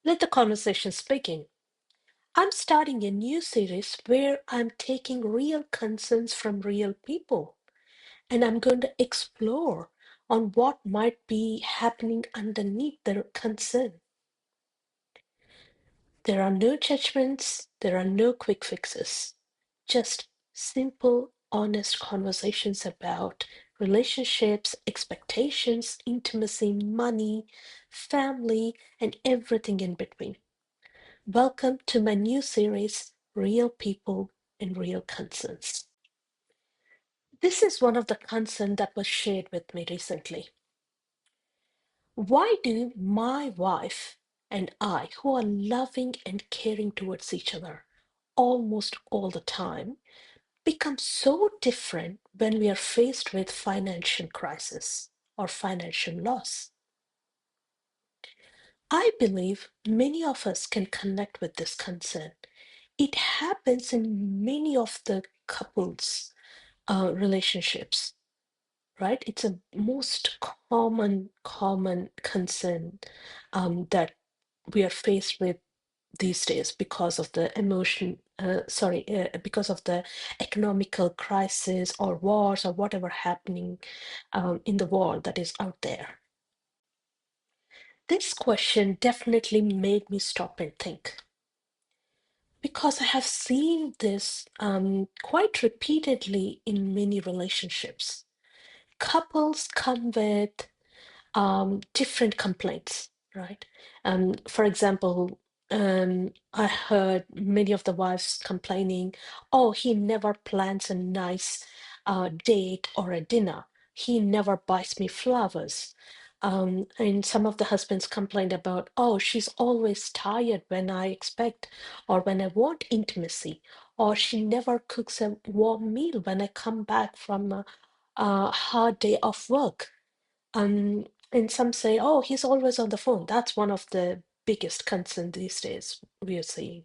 Let the conversations begin. I'm starting a new series where I'm taking real concerns from real people and I'm going to explore on what might be happening underneath their concern. There are no judgments, there are no quick fixes, just simple, honest conversations about relationships, expectations, intimacy, money, family, and everything in between. Welcome to my new series, Real People and Real Concerns. This is one of the concerns that was shared with me recently. Why do my wife and I, who are loving and caring towards each other almost all the time, become so different when we are faced with financial crisis or financial loss? I believe many of us can connect with this concern. It happens in many of the couples relationships, right? It's a most common concern that we are faced with these days because of the because of the economical crisis or wars or whatever happening in the world that is out there. This question definitely made me stop and think because I have seen this quite repeatedly in many relationships. Couples come with different complaints, right? For example, I heard many of the wives complaining, oh, he never plans a nice date or a dinner. He never buys me flowers. And some of the husbands complained about, oh, she's always tired when I expect or when I want intimacy, or she never cooks a warm meal when I come back from a hard day of work. And some say, oh, he's always on the phone. That's one of the biggest concern these days we are seeing.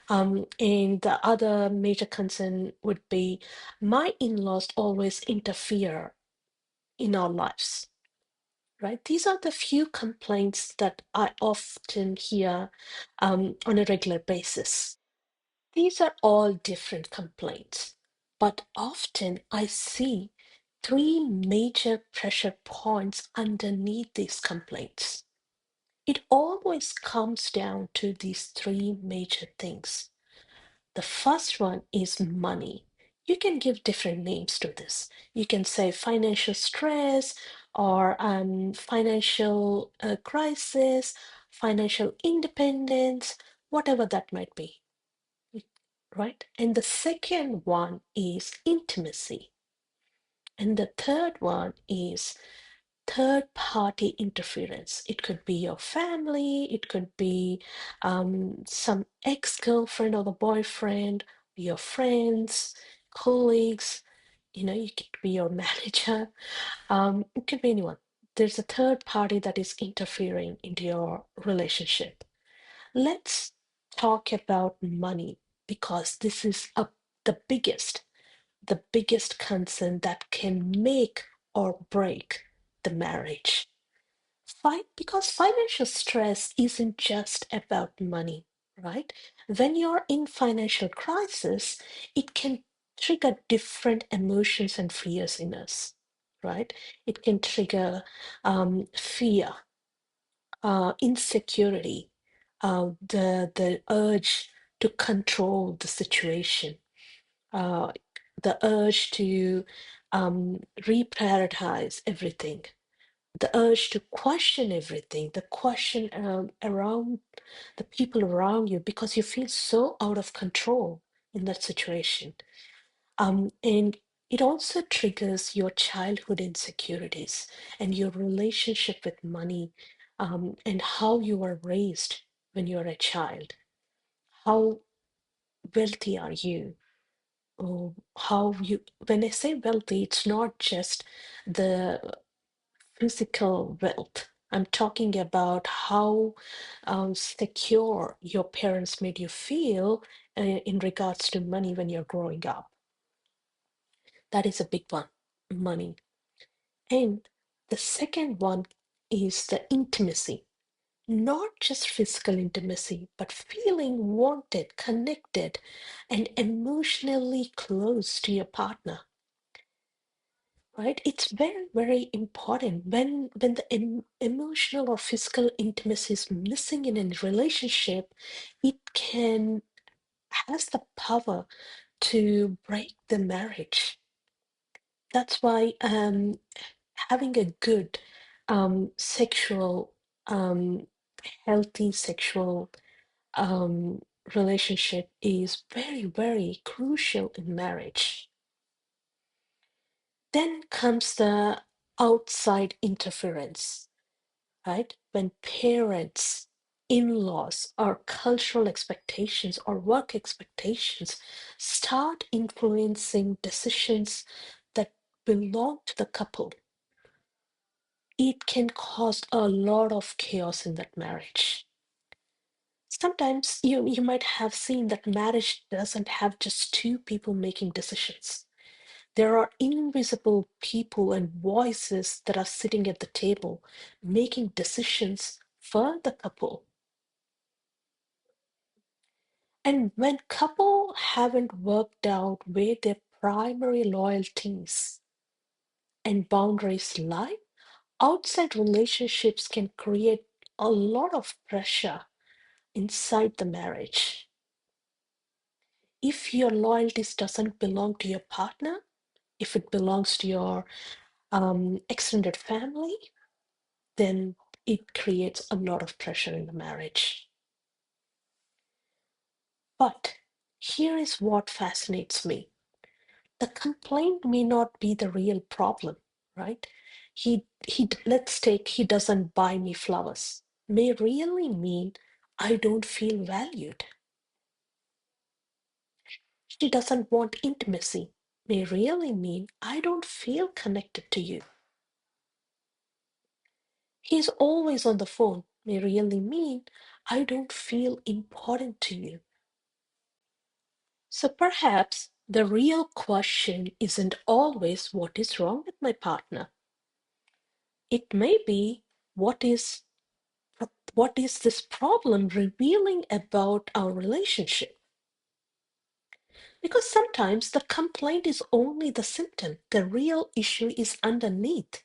And the other major concern would be my in-laws always interfere in our lives, right? These are the few complaints that I often hear on a regular basis. These are all different complaints, but often I see three major pressure points underneath these complaints. It always comes down to these three major things. The first one is money. You can give different names to this. You can say financial stress or financial crisis, financial independence, whatever that might be, right? And the second one is intimacy. And the third one is third party interference. It could be your family, it could be some ex girlfriend or the boyfriend, your friends, colleagues, it could be your manager, it could be anyone. There's a third party that is interfering into your relationship. Let's talk about money because this is the biggest concern that can make or break the marriage. Because financial stress isn't just about money, right? When you're in financial crisis, it can trigger different emotions and fears in us, right? It can trigger fear, insecurity, the urge to control the situation, uh, the urge to reprioritize everything, the urge to question everything, the question around the people around you because you feel so out of control in that situation. And it also triggers your childhood insecurities and your relationship with money, and how you were raised when you're a child. How wealthy are you? How you, when I say wealthy, it's not just the physical wealth. I'm talking about how secure your parents made you feel in regards to money when you're growing up. That is a big one, money. And the second one is the intimacy. not just physical intimacy, but feeling wanted, connected, and emotionally close to your partner. Right? It's very, very important when the emotional or physical intimacy is missing in a relationship, it can has the power to break the marriage. That's why having a good sexual, um, healthy sexual um, relationship is very, very crucial in marriage. Then comes the outside interference, right? When parents, in-laws, or cultural expectations or work expectations start influencing decisions that belong to the couple, it can cause a lot of chaos in that marriage. Sometimes you might have seen that marriage doesn't have just two people making decisions. There are invisible people and voices that are sitting at the table making decisions for the couple. And when couple haven't worked out where their primary loyalties and boundaries lie, outside relationships can create a lot of pressure inside the marriage. If your loyalties doesn't belong to your partner, if it belongs to your extended family, then it creates a lot of pressure in the marriage. But here is what fascinates me. The complaint may not be the real problem, right? Let's take he doesn't buy me flowers may really mean I don't feel valued. She doesn't want intimacy may really mean I don't feel connected to you. He's always on the phone may really mean I don't feel important to you. So perhaps the real question isn't always what is wrong with my partner. It may be what is what is this problem revealing about our relationship? Because sometimes the complaint is only the symptom. The real issue is underneath.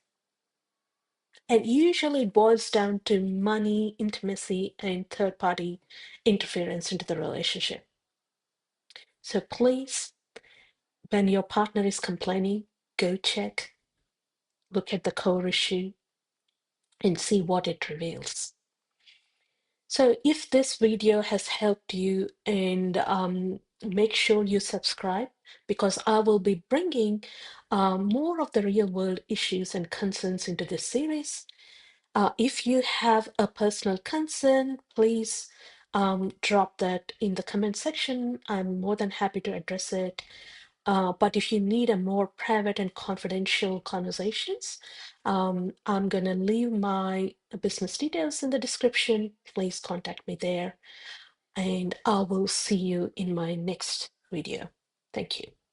And usually it boils down to money, intimacy, and third party interference into the relationship. So please, when your partner is complaining, go check, look at the core issue, and see what it reveals. So if this video has helped you, and make sure you subscribe, because I will be bringing more of the real world issues and concerns into this series. If you have a personal concern, please drop that in the comment section. I'm more than happy to address it. But if you need a more private and confidential conversations, I'm gonna leave my business details in the description. Please contact me there, and I will see you in my next video. Thank you.